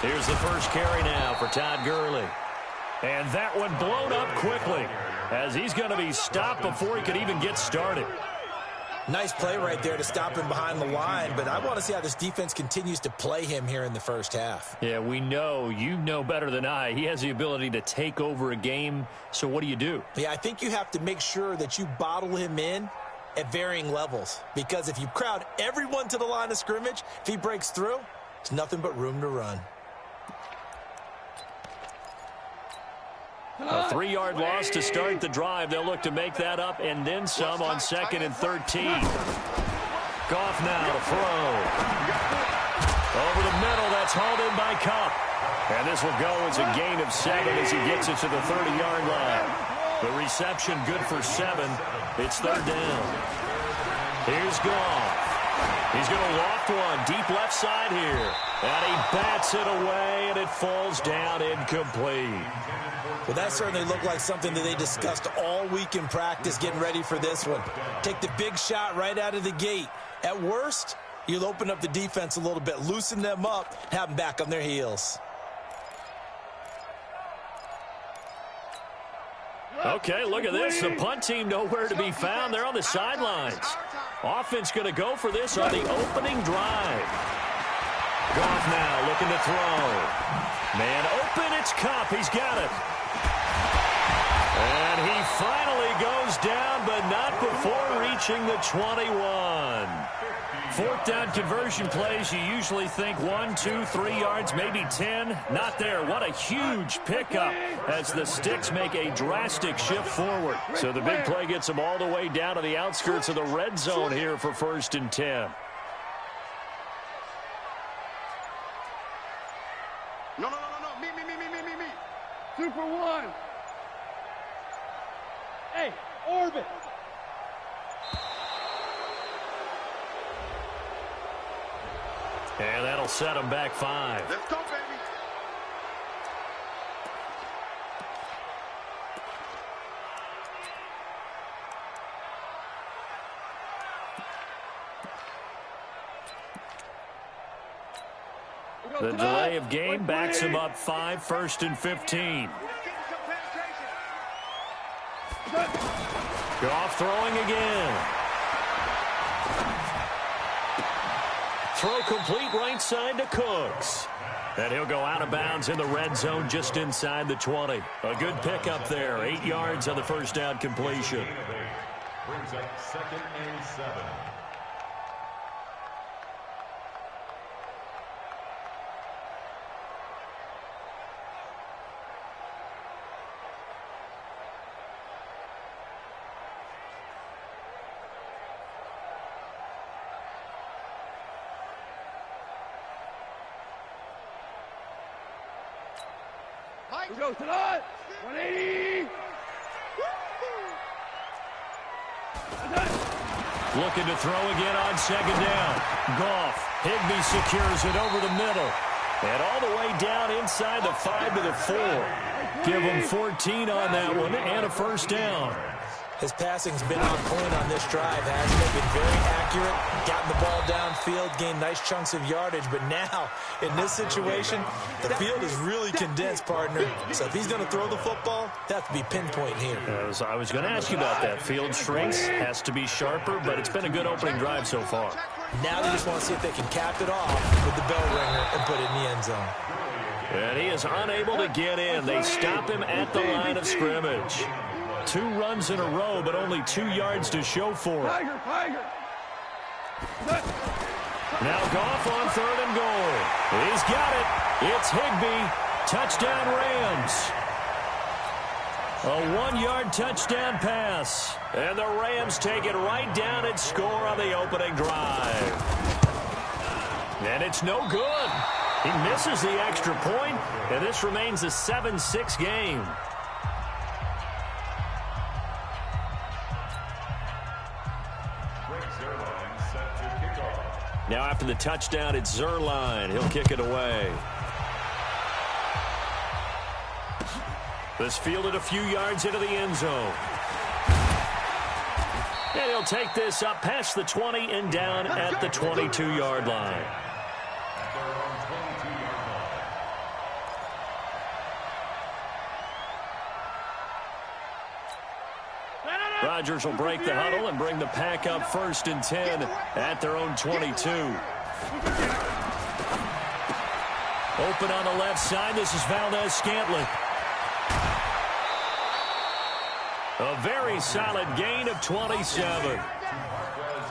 Here's the first carry now for Todd Gurley. And that one blown up quickly as he's going to be stopped before he could even get started. Nice play right there to stop him behind the line, but I want to see how this defense continues to play him here in the first half. Yeah, we know. You know better than I. He has the ability to take over a game, so what do? Yeah, I think you have to make sure that you bottle him in at varying levels, because if you crowd everyone to the line of scrimmage, if he breaks through, it's nothing but room to run. A 3-yard loss to start the drive. They'll look to make that up and then some on 2nd and 13. Goff now to throw. Over the middle, that's hauled in by Kupp. And this will go as a gain of 7 as he gets it to the 30-yard line. The reception good for 7. It's 3rd down. Here's Goff. He's going to loft one deep left side here. And he bats it away, and it falls down incomplete. Well, that certainly looked like something that they discussed all week in practice getting ready for this one. Take the big shot right out of the gate. At worst, you'll open up the defense a little bit, loosen them up, have them back on their heels. Okay, look at this. The punt team nowhere to be found. They're on the sidelines. Offense going to go for this on the opening drive. Goff now looking to throw. Man open, it's Kupp. He's got it. And he finally goes down, but not before reaching the 21. 4th down conversion plays, you usually think 1, 2, 3 yards, maybe 10. Not there. What a huge pickup as the Sticks make a drastic shift forward. So the big play gets them all the way down to the outskirts of the red zone here for 1st and 10. No. Me. Super 1. Hey, orbit. And that'll set them back 5. Let's go, baby. The delay of game backs him up 5, 1st and 15. Goff throwing again. Throw complete right side to Cooks. And he'll go out of bounds in the red zone just inside the 20. A good pickup there. 8 yards on the first down completion. Brings up 2nd and 7. We go tonight. 180. Looking to throw again on 2nd down. Goff. Higbee secures it over the middle. And all the way down inside the 5 to the 4. Give him 14 on that one and a 1st down. His passing's been on point on this drive, hasn't it? Been very accurate, gotten the ball downfield, gained nice chunks of yardage. But now, in this situation, the field is really condensed, partner. So if he's going to throw the football, that has to be pinpoint here. I was going to ask you about that. Field shrinks, has to be sharper, but it's been a good opening drive so far. Now they just want to see if they can cap it off with the bell ringer and put it in the end zone. And he is unable to get in. They stop him at the line of scrimmage. 2 runs in a row, but only 2 yards to show for it. Tiger. Now Goff on 3rd and goal. He's got it. It's Higbee. Touchdown Rams. A 1-yard touchdown pass. And the Rams take it right down and score on the opening drive. And it's no good. He misses the extra point, and this remains a 7-6 game. Now after the touchdown, it's Zerline. He'll kick it away. This fielded a few yards into the end zone. And he'll take this up past the 20 and down at the 22-yard line. Rodgers will break the huddle and bring the pack up 1st and 10 at their own 22. Open on the left side. This is Valdez-Scantling. A very solid gain of 27.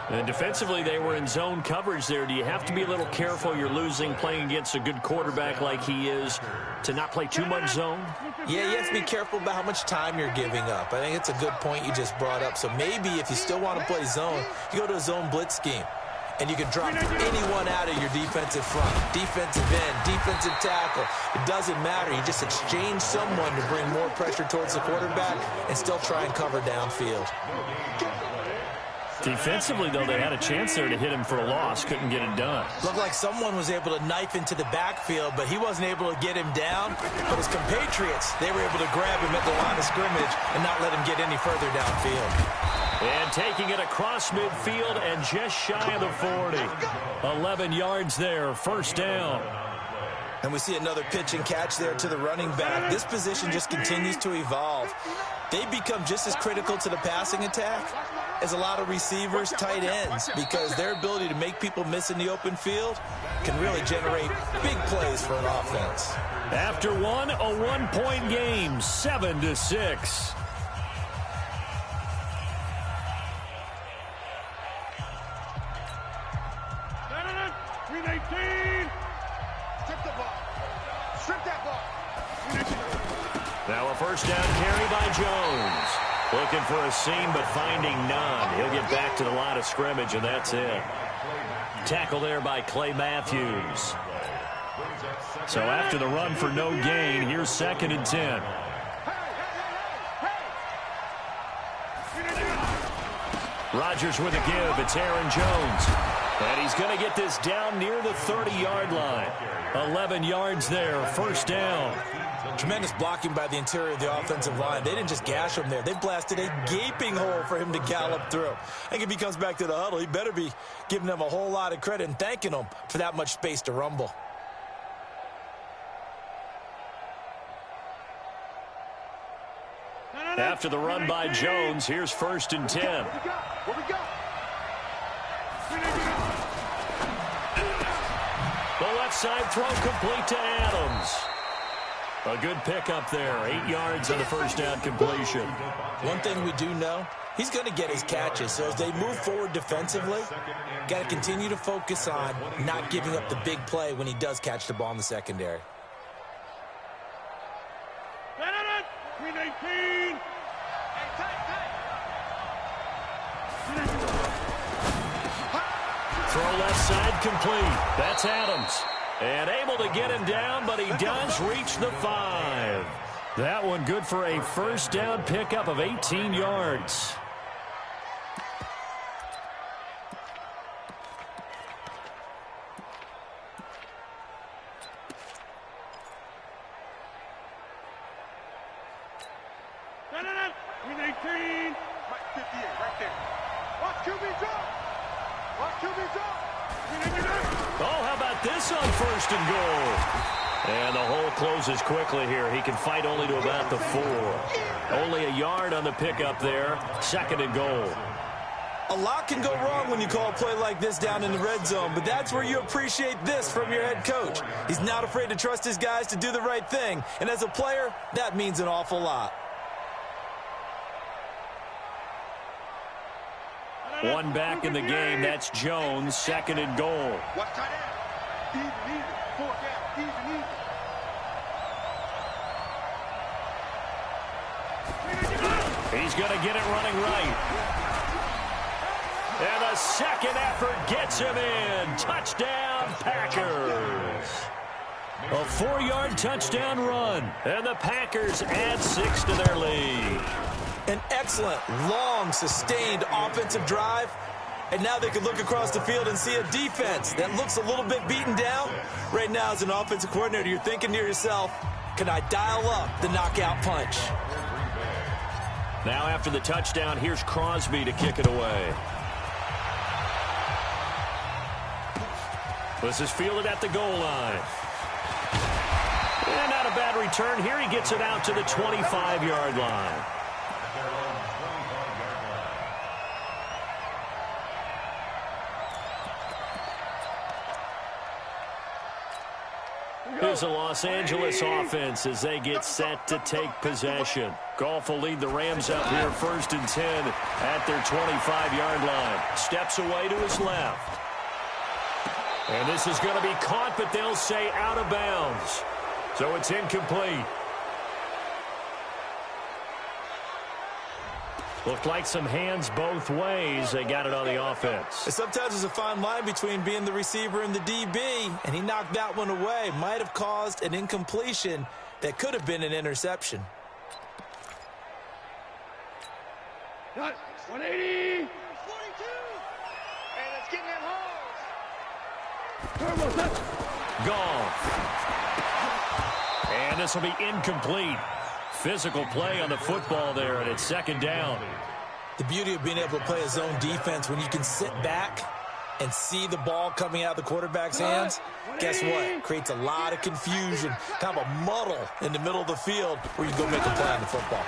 And defensively, they were in zone coverage there. Do you have to be a little careful? You're losing playing against a good quarterback like he is to not play too much zone? Yeah, you have to be careful about how much time you're giving up. I think it's a good point you just brought up. So maybe if you still want to play zone, you go to a zone blitz scheme. And you can drop anyone out of your defensive front, defensive end, defensive tackle. It doesn't matter. You just exchange someone to bring more pressure towards the quarterback and still try and cover downfield. Defensively, though, they had a chance there to hit him for a loss. Couldn't get it done. Looked like someone was able to knife into the backfield, but he wasn't able to get him down. But his compatriots, they were able to grab him at the line of scrimmage and not let him get any further downfield. And taking it across midfield and just shy of the 40. 11 yards there, 1st down. And we see another pitch and catch there to the running back. This position just continues to evolve. They become just as critical to the passing attack as a lot of receivers, tight ends, because their ability to make people miss in the open field can really generate big plays for an offense. After one, a 1-point game, 7-6. Now a 1st down carry by Jones. Looking for a seam, but finding none. He'll get back to the line of scrimmage, and that's it. Tackle there by Clay Matthews. So after the run for no gain, here's 2nd and 10. Rodgers with a give. It's Aaron Jones. And he's going to get this down near the 30-yard line. 11 yards there, 1st down. Tremendous blocking by the interior of the offensive line. They didn't just gash him there. They blasted a gaping hole for him to gallop through. I think if he comes back to the huddle, he better be giving them a whole lot of credit and thanking them for that much space to rumble. After the run by Jones, here's 1st and 10. The left side throw complete to Adams. A good pickup there. 8 yards on the 1st down completion. One thing we do know, he's going to get his catches. So as they move forward defensively, got to continue to focus on not giving up the big play when he does catch the ball in the secondary. Throw left side complete. That's Adams. And able to get him down, but he does reach the 5. That one good for a 1st down pickup of 18 yards. This on 1st and goal. And the hole closes quickly here. He can fight only to about the 4. Only a yard on the pickup there. 2nd and goal. A lot can go wrong when you call a play like this down in the red zone, but that's where you appreciate this from your head coach. He's not afraid to trust his guys to do the right thing. And as a player, that means an awful lot. One back in the game. That's Jones. 2nd and goal. He's going to get it running right. And the 2nd effort gets him in. Touchdown, Packers. A 4-yard touchdown run. And the Packers add 6 to their lead. An excellent, long, sustained offensive drive. And now they can look across the field and see a defense that looks a little bit beaten down. Right now, as an offensive coordinator, you're thinking to yourself, can I dial up the knockout punch? Now after the touchdown, here's Crosby to kick it away. This is fielded at the goal line. And not a bad return. Here he gets it out to the 25-yard line. Here's the Los Angeles offense as they get set to take possession. Goff will lead the Rams up here 1st and 10 at their 25-yard line. Steps away to his left. And this is going to be caught, but they'll say out of bounds. So it's incomplete. Looked like some hands both ways. They got it on the offense. Sometimes there's a fine line between being the receiver and the DB, and he knocked that one away. Might have caused an incompletion that could have been an interception. 180. 42. And it's getting that home. Gone. And this will be incomplete. Physical play on the football there, and it's 2nd down. The beauty of being able to play a zone defense when you can sit back and see the ball coming out of the quarterback's hands, guess what? Creates a lot of confusion, kind of a muddle in the middle of the field where you go make a play on the football.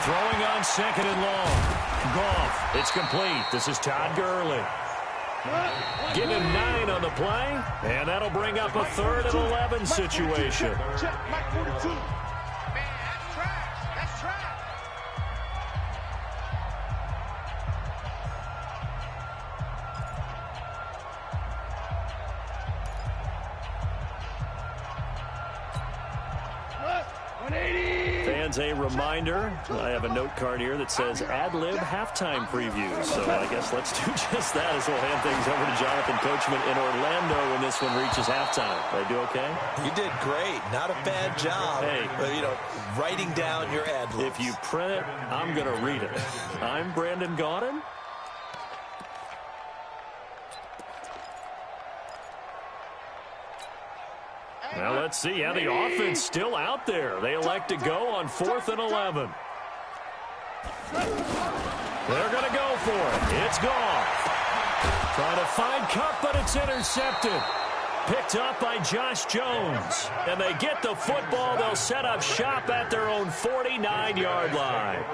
Throwing on 2nd and long. Goff, it's complete. This is Todd Gurley. Give him 9 on the play, and that'll bring up a 3rd and 11 situation. Check, Mike 42. Fans, a reminder, I have a note card here that says ad-lib halftime preview. So I guess let's do just that as we'll hand things over to Jonathan Coachman in Orlando when this one reaches halftime. Did I do okay? You did great. Not a bad job. Hey, writing down your ad-libs. If you print it, I'm going to read it. I'm Brandon Gaudin. Well, let's see how the offense still out there. They elect to go on 4th and 11. They're going to go for it. It's gone. Trying to find Cup, but it's intercepted. Picked up by Josh Jones. And they get the football. They'll set up shop at their own 49-yard line.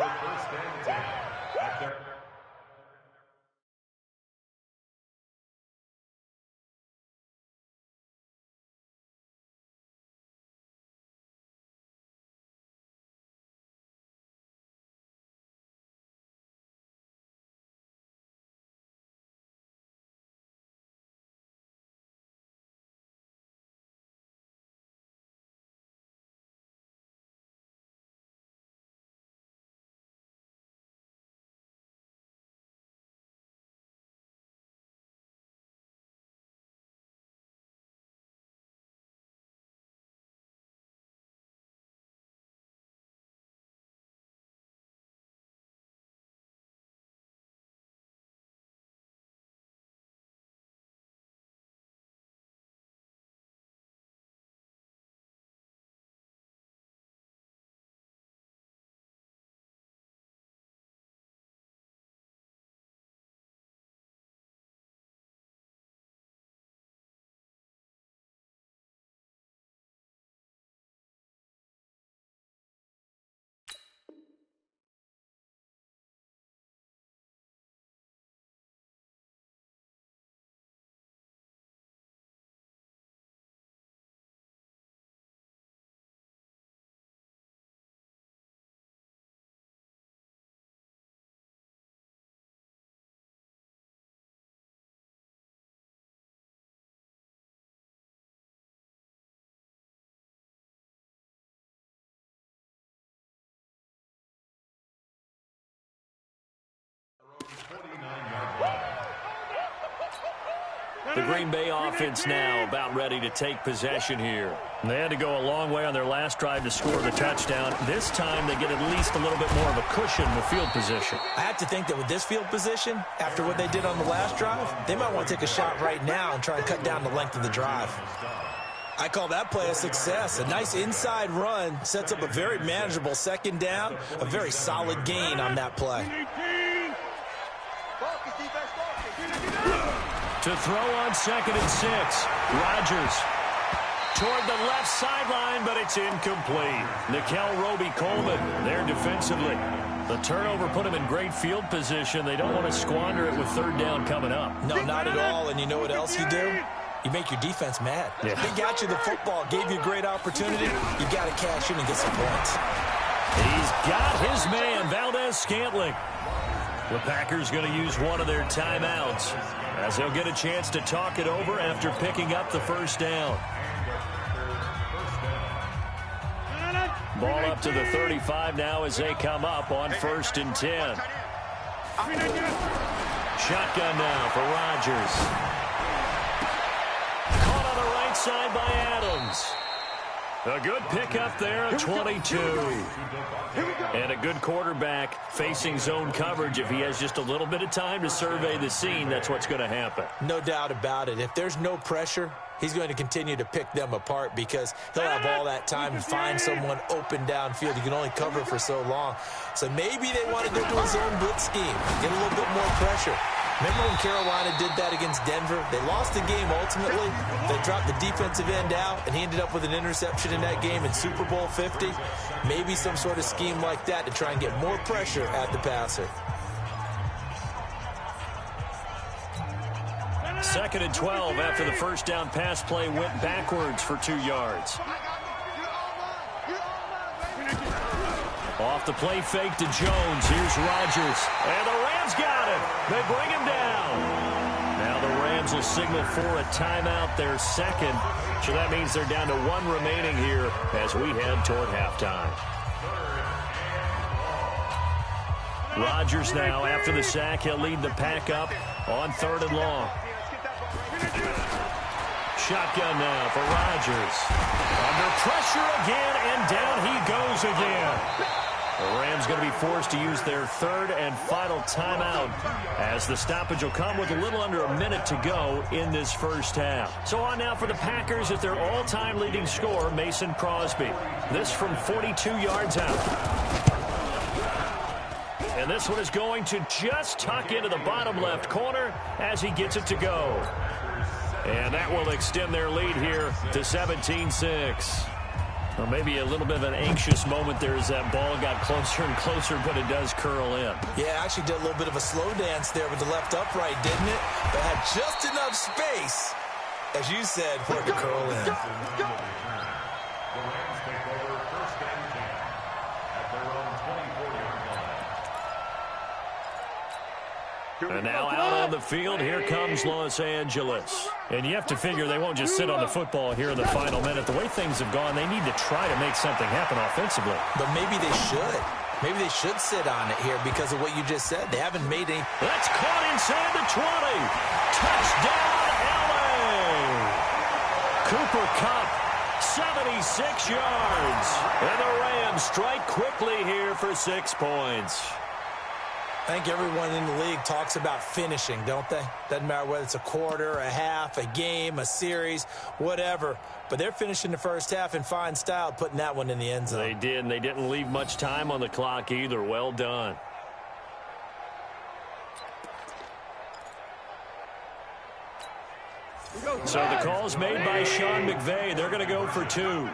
The Green Bay offense now about ready to take possession here. They had to go a long way on their last drive to score the touchdown. This time they get at least a little bit more of a cushion with field position. I have to think that with this field position, after what they did on the last drive, they might want to take a shot right now and try and cut down the length of the drive. I call that play a success. A nice inside run sets up a very manageable 2nd down, a very solid gain on that play. To throw on 2nd and 6. Rodgers toward the left sideline, but it's incomplete. Nickel Roby-Coleman there defensively. The turnover put him in great field position. They don't want to squander it with 3rd down coming up. No, not at all. And you know what else you do? You make your defense mad. Yeah. They got you the football, gave you a great opportunity. You got to cash in and get some points. He's got his man, Valdez-Scantling. The Packers going to use one of their timeouts as they'll get a chance to talk it over after picking up the first down. Ball up to the 35 now as they come up on 1st and 10. Shotgun now for Rodgers. Caught on the right side by Adams. A good pickup there at 22. And a good quarterback facing zone coverage. If he has just a little bit of time to survey the scene, that's what's going to happen. No doubt about it. If there's no pressure, he's going to continue to pick them apart because he'll have all that time to find someone open downfield. You can only cover for so long. So maybe they want to go to a zone blitz scheme, get a little bit more pressure. Remember when Carolina did that against Denver? They lost the game ultimately. They dropped the defensive end out, and he ended up with an interception in that game in Super Bowl 50. Maybe some sort of scheme like that to try and get more pressure at the passer. 2nd and 12 after the first down pass play went backwards for 2 yards. Off the play fake to Jones. Here's Rodgers. And the Rams got him. They bring him down. Now the Rams will signal for a timeout, their second. So that means they're down to 1 remaining here as we head toward halftime. Rodgers now, after the sack, he'll lead the pack up on 3rd and long. Shotgun now for Rodgers. Under pressure again, and down he goes again. The Rams going to be forced to use their 3rd and final timeout as the stoppage will come with a little under a minute to go in this first half. So on now for the Packers is their all-time leading scorer, Mason Crosby. This from 42 yards out. And this one is going to just tuck into the bottom left corner as he gets it to go. And that will extend their lead here to 17-6. Well, maybe a little bit of an anxious moment there as that ball got closer and closer, but it does curl in. Yeah, actually did a little bit of a slow dance there with the left upright, didn't it? But had just enough space, as you said, for it to curl in. The Rams take over 1st and 10 at their own 24-yard line. And now out on the field, here comes Los Angeles. And you have to figure they won't just sit on the football here in the final minute. The way things have gone, they need to try to make something happen offensively. But maybe they should. Maybe they should sit on it here because of what you just said. They haven't made any. That's caught inside the 20. Touchdown, L.A. Cooper Kupp, 76 yards. And the Rams strike quickly here for 6 points. I think everyone in the league talks about finishing, don't they? Doesn't matter whether it's a quarter, a half, a game, a series, whatever. But they're finishing the first half in fine style, putting that one in the end zone. They did, and they didn't leave much time on the clock either. Well done. So the call's made by Sean McVay. They're going to go for 2.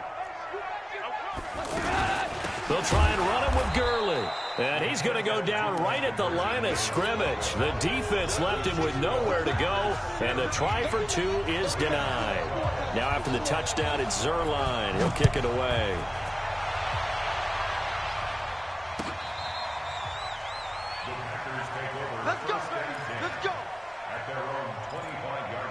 They'll try and run him with Gurley. And he's going to go down right at the line of scrimmage. The defense left him with nowhere to go. And the try for 2 is denied. Now after the touchdown, it's Zerline. He'll kick it away. The Packers take over 1st and 10 Let's go. at their own 25-yard line.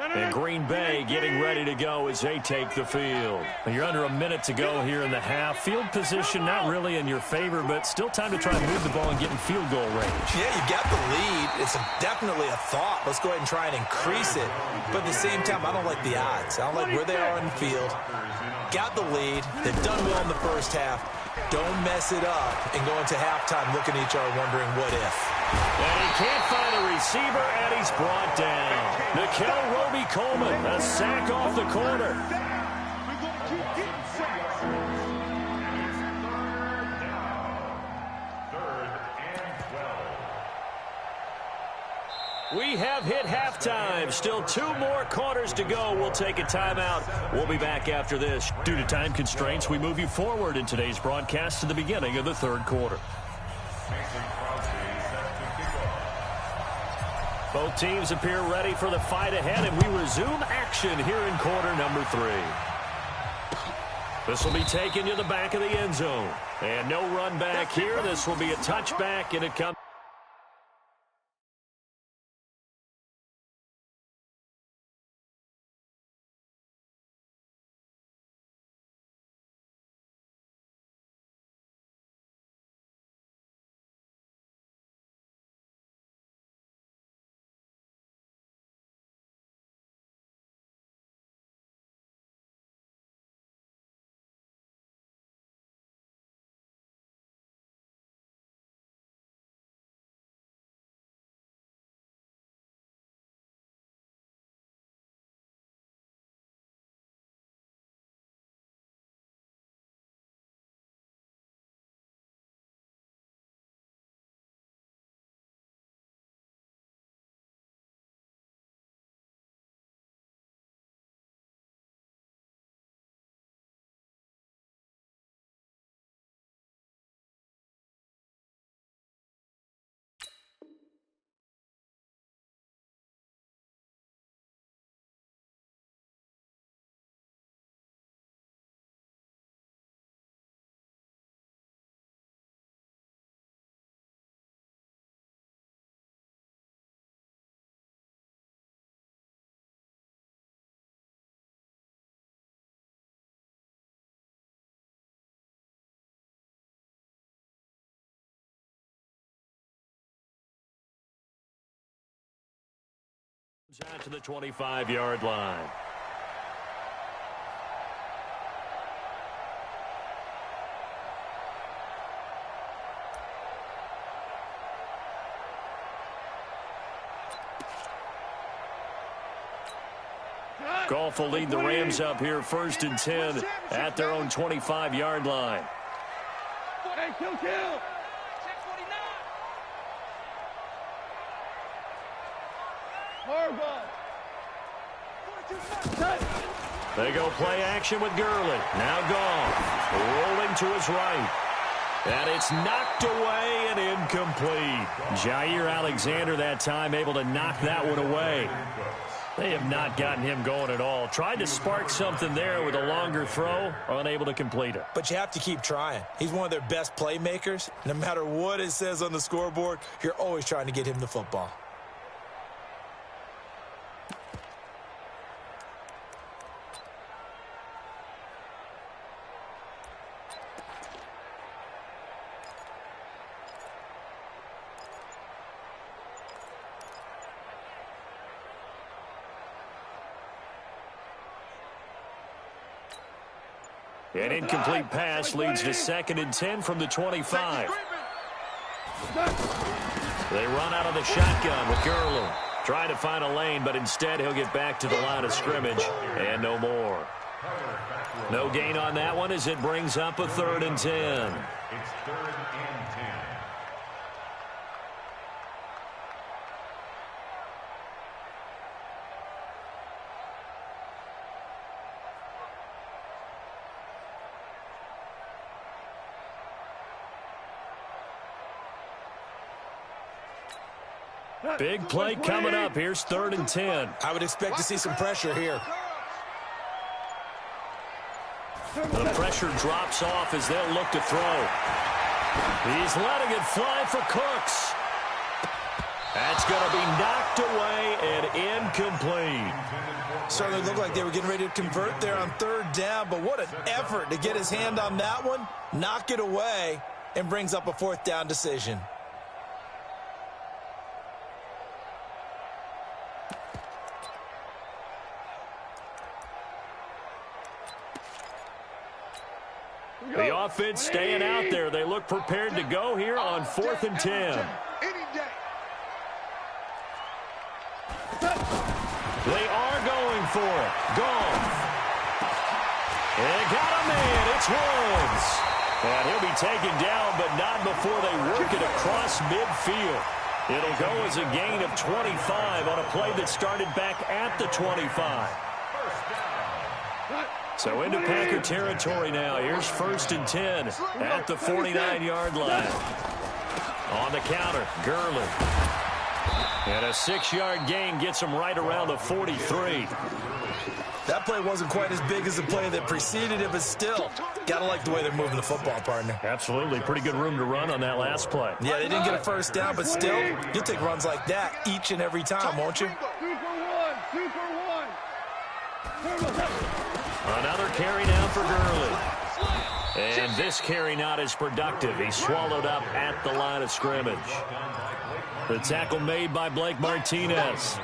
And Green Bay getting ready to go as they take the field. You're under a minute to go here in the half. Field position not really in your favor, but still time to try and move the ball and get in field goal range. Yeah, you got the lead. It's definitely a thought. Let's go ahead and try and increase it. But at the same time, I don't like the odds. I don't like where they are in the field. Got the lead. They've done well in the first half. Don't mess it up and go into halftime looking at each other wondering what if. And he can't find a receiver, and he's brought down. Nickel Roby-Coleman, a sack off the corner. We have hit halftime. Still 2 more quarters to go. We'll take a timeout. We'll be back after this. Due to time constraints, we move you forward in today's broadcast to the beginning of the 3rd quarter. Both teams appear ready for the fight ahead, and we resume action here in quarter number 3. This will be taken to the back of the end zone. And no run back here. This will be a touchback, and it comes. Out to the 25-yard line. Goff will lead the Rams up here 1st and 10 at their own 25-yard line. Hey, kill. They go play action with Gurley. Now Goff rolling to his right. And it's knocked away and incomplete. Jair Alexander that time able to knock that one away. They have not gotten him going at all. Tried to spark something there with a longer throw, unable to complete it. But you have to keep trying. He's one of their best playmakers. No matter what it says on the scoreboard, you're always trying to get him the football. An incomplete pass leads to 2nd and 10 from the 25. They run out of the shotgun with Gurley. Trying to find a lane, but instead he'll get back to the line of scrimmage and no more. No gain on that one as it brings up a 3rd and 10. It's 3rd and 10. Big play coming up. Here's 3rd and 10. I would expect to see some pressure here. The pressure drops off as they'll look to throw. He's letting it fly for Cooks. That's going to be knocked away and incomplete. Certainly looked like they were getting ready to convert there on 3rd down, but what an effort to get his hand on that one, knock it away, and brings up a 4th down decision. The offense staying out there. They look prepared to go here on 4th and 10. They are going for it. Goff. And got a man. It's Woods. And he'll be taken down, but not before they work it across midfield. It'll go as a gain of 25 on a play that started back at the 25. So into Packer territory now. Here's 1st and 10 at the 49-yard line. On the counter, Gurley. And a 6-yard gain gets him right around the 43. That play wasn't quite as big as the play that preceded it, but still, gotta like the way they're moving the football, partner. Absolutely. Pretty good room to run on that last play. Yeah, they didn't get a first down, but still, you'll take runs like that each and every time, won't you? 2 for 1. Another carry now for Gurley. And this carry not as productive. He's swallowed up at the line of scrimmage. The tackle made by Blake Martinez.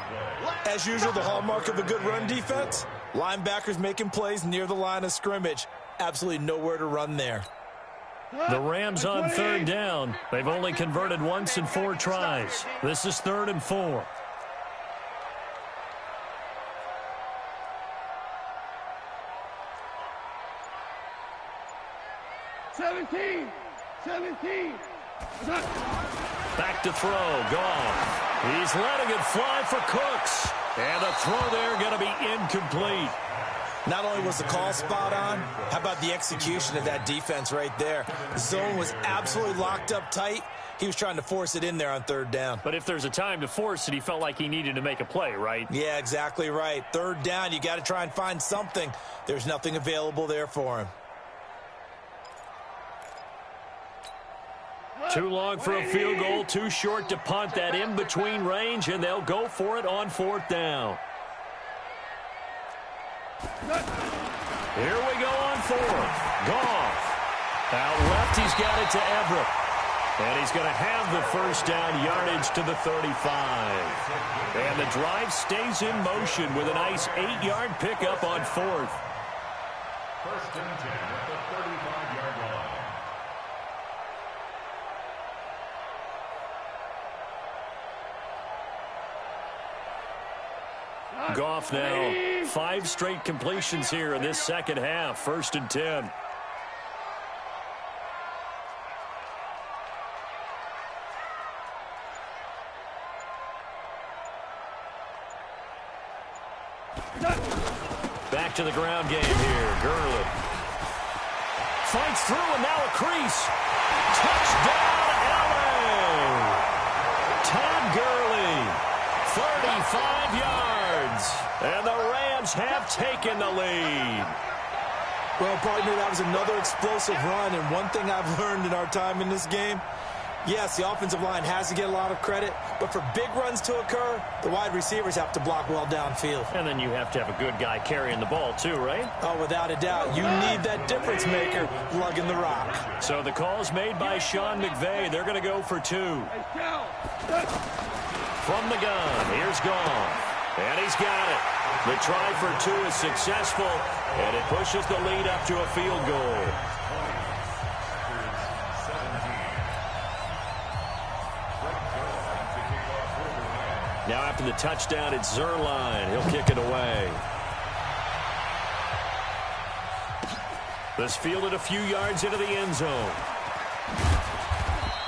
As usual, the hallmark of a good run defense, linebackers making plays near the line of scrimmage. Absolutely nowhere to run there. The Rams on 3rd down. They've only converted once in 4 tries. This is 3rd and 4. Seventeen. Back to throw. Goff. He's letting it fly for Cooks. And the throw there going to be incomplete. Not only was the call spot on, how about the execution of that defense right there? The zone was absolutely locked up tight. He was trying to force it in there on 3rd down. But if there's a time to force it, he felt like he needed to make a play, right? Yeah, exactly right. 3rd down, you got to try and find something. There's nothing available there for him. Too long for a field goal, too short to punt. That in-between range, and they'll go for it on 4th down. Here we go on 4th. Goff. Out left, he's got it to Everett. And he's going to have the first down, yardage to the 35. And the drive stays in motion with a nice 8-yard pickup on 4th. 1st and 10 at the 35-yard line. Goff now, 5 straight completions here in this second half. 1st and 10. Back to the ground game here. Gurley fights through, and now a crease. Touchdown, LA! Todd Gurley, 35 yards, and the Rams have taken the lead. Well, partner, that was another explosive run, and one thing I've learned in our time in this game, yes, the offensive line has to get a lot of credit, but for big runs to occur, the wide receivers have to block well downfield. And then you have to have a good guy carrying the ball too, right? Oh, without a doubt. You need that difference maker lugging the rock. So the call's made by Sean McVay. They're going to go for 2. From the gun, here's Goff. And he's got it. The try for 2 is successful, and it pushes the lead up to a field goal. Now after the touchdown, it's Zerline. He'll kick it away. This fielded a few yards into the end zone.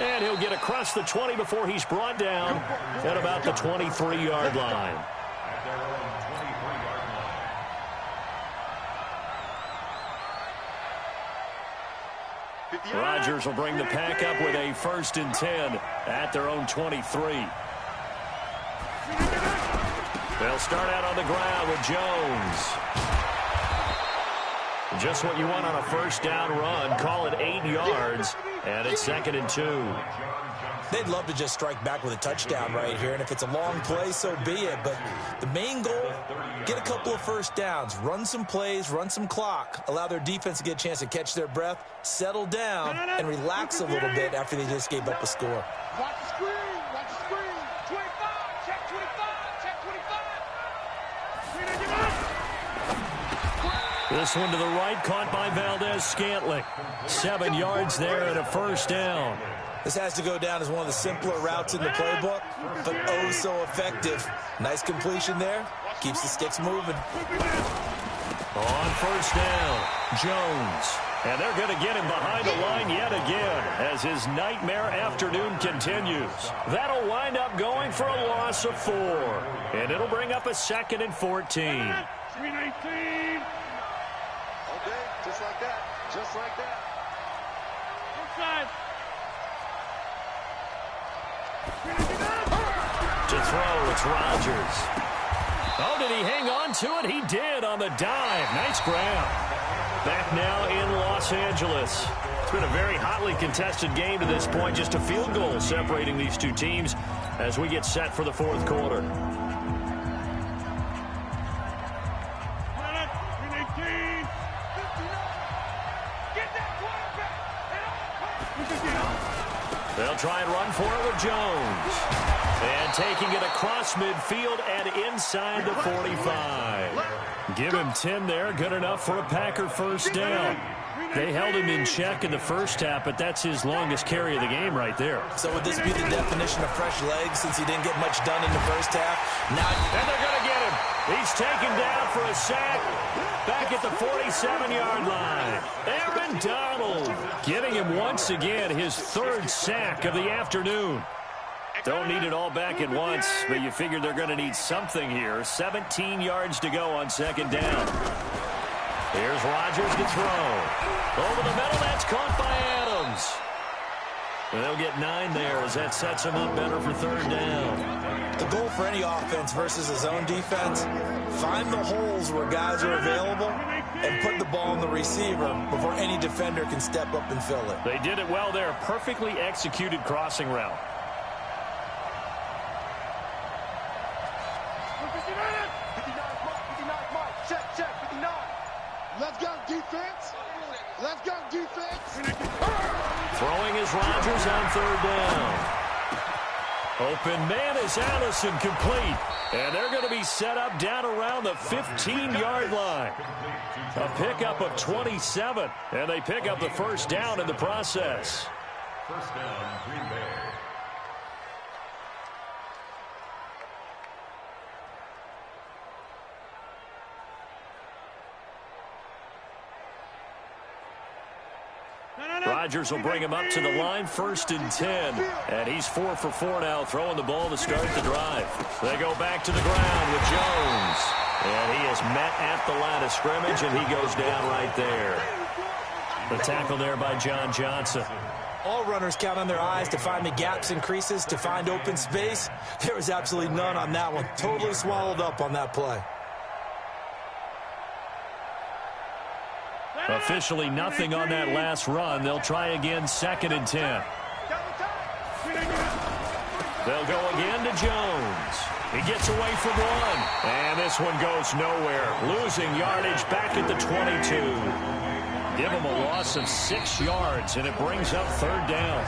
And he'll get across the 20 before he's brought down at about the 23-yard line. At their own 23-yard line. Rodgers will bring the pack up with a 1st and 10 at their own 23. They'll start out on the ground with Jones. Just what you want on a first down run. Call it 8 yards, and it's 2nd and 2. They'd love to just strike back with a touchdown right here, and if it's a long play, so be it. But the main goal, get a couple of first downs, run some plays, run some clock, allow their defense to get a chance to catch their breath, settle down, and relax a little bit after they just gave up a score. Watch the screen. Watch the screen. 25. Check 25. Check 25. This one to the right, caught by Valdez-Scantling. 7 yards there and a first down. This has to go down as one of the simpler routes in the playbook, but oh so effective. Nice completion there. Keeps the sticks moving. On first down, Jones. And they're going to get him behind the line yet again as his nightmare afternoon continues. That'll wind up going for a loss of 4. And it'll bring up a 2nd and 14. 319. Okay, just like that. Just like that. Inside. To throw, it's Rodgers. Oh, did he hang on to it? He did on the dive. Nice grab. Back now in Los Angeles. It's been a very hotly contested game to this point. Just a field goal separating these two teams as we get set for the 4th quarter. 319. Get that quarterback. They'll try and run for it with Jones. And taking it across midfield and inside the 45. Give him 10 there. Good enough for a Packer first down. They held him in check in the first half, but that's his longest carry of the game right there. So would this be the definition of fresh legs since he didn't get much done in the first half? Now, and they're going to get him. He's taken down for a sack back at the 47-yard line. Aaron Donald getting him once again his 3rd sack of the afternoon. Don't need it all back at once, but you figure they're going to need something here. 17 yards to go on 2nd down. Here's Rodgers to throw. Over the middle, that's caught by Adams. And they'll get 9 there as that sets them up better for 3rd down. the goal for any offense versus a zone defense, find the holes where guys are available and put the ball in the receiver before any defender can step up and fill it. They did it well there. Perfectly executed crossing route. 59. Let's go, defense. Let's go, defense. Throwing is Rodgers on 3rd down. Open man is Allison, complete. And they're going to be set up down around the 15-yard line. A pickup of 27. And they pick up the first down in the process. First down, Green Bay. Rodgers will bring him up to the line, 1st and 10. And he's 4 for 4 now, throwing the ball to start the drive. They go back to the ground with Jones. And he is met at the line of scrimmage, and he goes down right there. The tackle there by John Johnson. All runners count on their eyes to find the gaps and creases, to find open space. There was absolutely none on that one. Totally swallowed up on that play. Officially nothing on that last run. They'll try again, 2nd and 10. They'll go again to Jones. He gets away from one. And this one goes nowhere. Losing yardage back at the 22. Give him a loss of 6 yards, and it brings up 3rd down.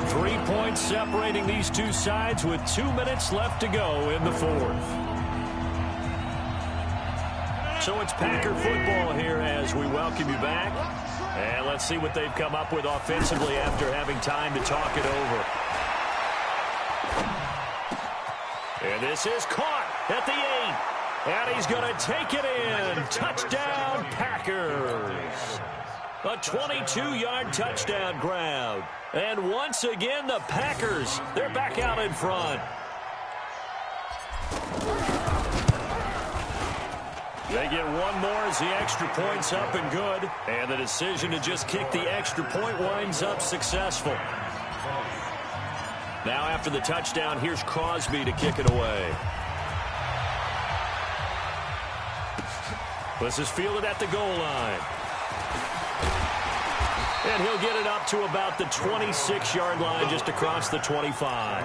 3 points separating these two sides with 2 minutes left to go in the 4th. So it's Packer football here as we welcome you back. And let's see what they've come up with offensively after having time to talk it over. And this is caught at the 8. And he's going to take it in. Touchdown, Packers. A 22-yard touchdown grab. And once again, the Packers, they're back out in front. They get one more as the extra point's up and good. And the decision to just kick the extra point winds up successful. Now after the touchdown, here's Crosby to kick it away. This is fielded at the goal line. And he'll get it up to about the 26-yard line, just across the 25.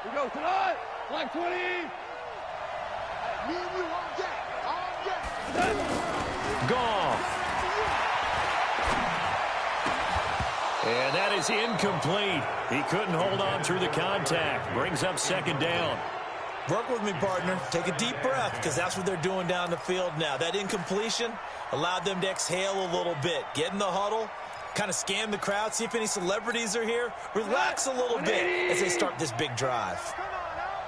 We go tonight, like 20. Me and you all day. Goff. And that is incomplete. He couldn't hold on through the contact. Brings up 2nd down. Work with me, partner. Take a deep breath, because that's what they're doing down the field now. That incompletion allowed them to exhale a little bit, get in the huddle, kind of scan the crowd, see if any celebrities are here. Relax a little bit as they start this big drive.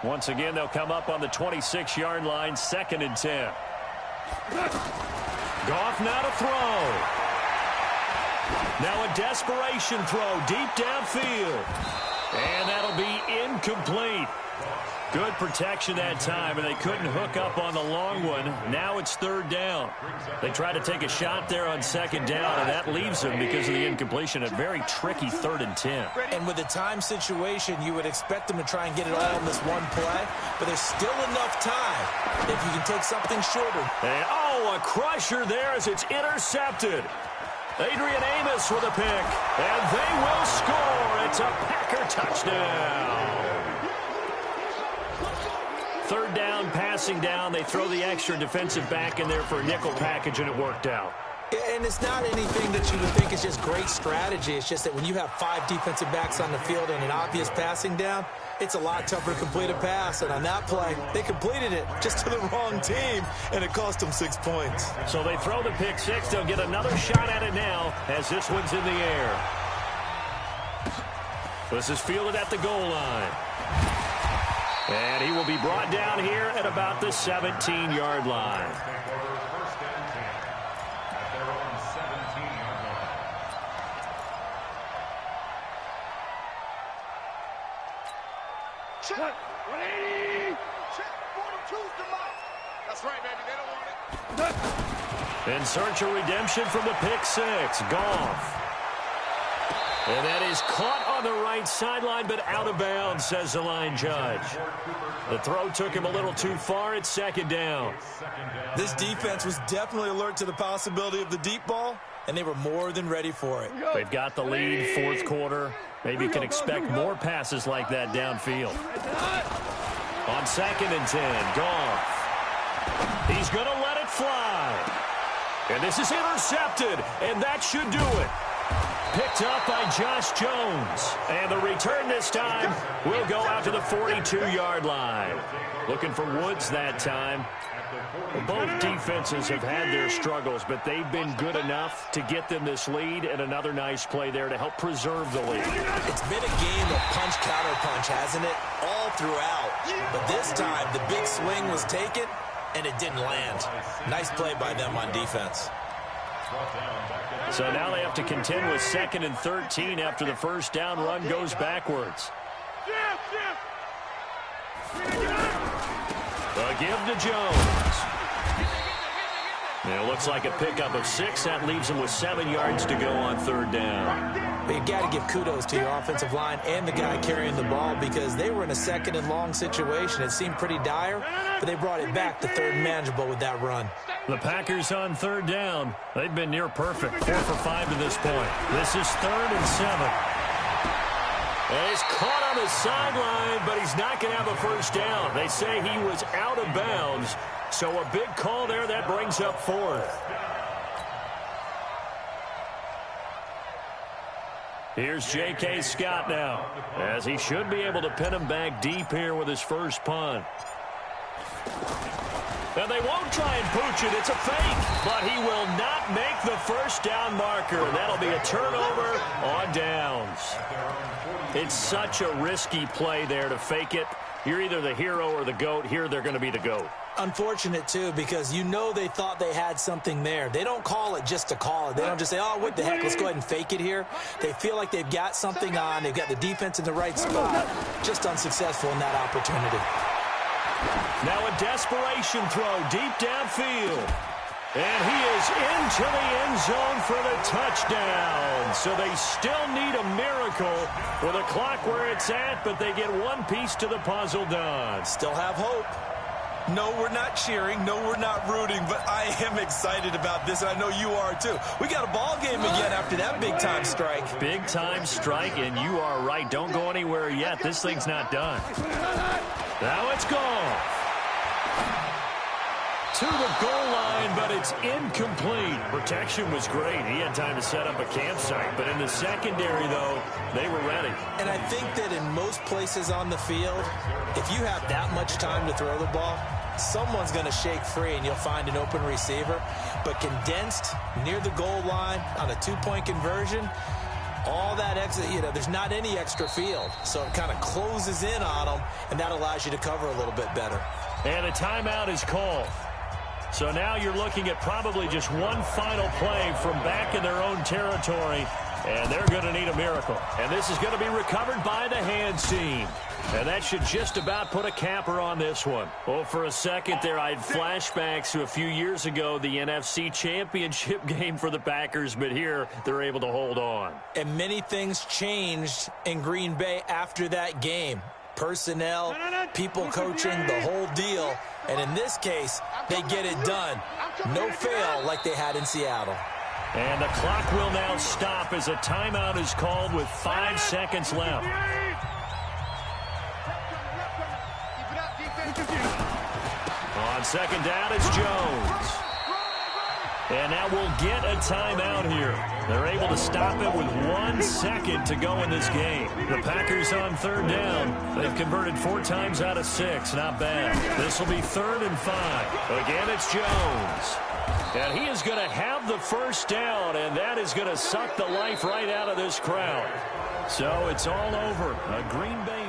Once again, they'll come up on the 26-yard line, 2nd and 10. Goff now to throw. Now a desperation throw deep downfield. And that'll be incomplete. Good protection that time, and they couldn't hook up on the long one. Now it's 3rd down. They try to take a shot there on 2nd down, and that leaves them, because of the incompletion, a very tricky 3rd and 10. And with the time situation, you would expect them to try and get it all in this one play, but there's still enough time if you can take something shorter. And, a crusher there as it's intercepted. Adrian Amos with a pick, and they will score. It's a Packer touchdown. 3rd down, passing down. They throw the extra defensive back in there for a nickel package, and it worked out. And it's not anything that you would think is just great strategy. It's just that when you have 5 defensive backs on the field and an obvious passing down, it's a lot tougher to complete a pass. And on that play, they completed it just to the wrong team, and it cost them 6 points. So they throw the pick six. They'll get another shot at it now as this one's in the air. This is fielded at the goal line. And he will be brought down here at about the 17-yard line. Check. 180. Check. 42's the mark. That's right, baby. They don't want it. In search of redemption from the pick six. Goff. And that is caught on the right sideline, but out of bounds, says the line judge. The throw took him a little too far. It's 2nd down. This defense was definitely alert to the possibility of the deep ball, and they were more than ready for it. They've got the lead, 4th quarter. Maybe you can expect more passes like that downfield. On 2nd and 10, Goff. He's going to let it fly. And this is intercepted, and that should do it. Picked up by Josh Jones. And the return this time will go out to the 42-yard line. Looking for Woods that time. Both defenses have had their struggles, but they've been good enough to get them this lead, and another nice play there to help preserve the lead. It's been a game of punch-counter-punch, hasn't it? All throughout. But this time, the big swing was taken, and it didn't land. Nice play by them on defense. So now they have to contend with 2nd and 13 after the first down run goes backwards. A give to Jones. And it looks like a pickup of 6. That leaves them with 7 yards to go on 3rd down. But you got to give kudos to your offensive line and the guy carrying the ball, because they were in a 2nd and long situation. It seemed pretty dire, but they brought it back to 3rd and manageable with that run. The Packers on 3rd down. They've been near perfect. 4 for 5 to this point. This is 3rd and 7. And he's caught on the sideline, but he's not going to have a first down. They say he was out of bounds. So a big call there that brings up 4th. Here's J.K. Scott now, as he should be able to pin him back deep here with his first punt. And they won't try and pooch it. It's a fake. But he will not make the first down marker. That'll be a turnover on downs. It's such a risky play there to fake it. You're either the hero or the GOAT. Here they're going to be the GOAT. Unfortunate, too, because you know they thought they had something there. They don't call it just to call it. They don't just say, oh, what the heck, let's go ahead and fake it here. They feel like they've got something on. They've got the defense in the right spot. Just unsuccessful in that opportunity. Now a desperation throw deep downfield. And he is into the end zone for the touchdown. So they still need a miracle with the clock where it's at, but they get one piece to the puzzle done. Still have hope. No, we're not cheering. No, we're not rooting, but I am excited about this, and I know you are too. We got a ball game again after that big-time strike. Big-time strike, and you are right. Don't go anywhere yet. This thing's not done. Now it's gone. To the goal line, but it's incomplete. Protection was great. He had time to set up a campsite, but in the secondary, though, they were ready. And I think that in most places on the field, if you have that much time to throw the ball, someone's going to shake free and you'll find an open receiver. but condensed near the goal line on a two-point conversion, all that extra, there's not any extra field. So it kind of closes in on them, and that allows you to cover a little bit better. And a timeout is called. So now you're looking at probably just one final play from back in their own territory, and they're going to need a miracle. And this is going to be recovered by the hands team. And that should just about put a capper on this one. Well, for a second there, I had flashbacks to a few years ago, the NFC Championship game for the Packers, but here they're able to hold on. And many things changed in Green Bay after that game. Personnel, people coaching, the whole deal. And in this case, they get it done. No fail like they had in Seattle. And the clock will now stop as a timeout is called with 5 seconds left. On second down, it's Jones. And now we'll get a timeout here. They're able to stop it with 1 second to go in this game. The Packers on third down. They've converted 4 times out of 6. Not bad. This will be 3rd and 5. Again, it's Jones. And he is going to have the first down, and that is going to suck the life right out of this crowd. So it's all over. A Green Bay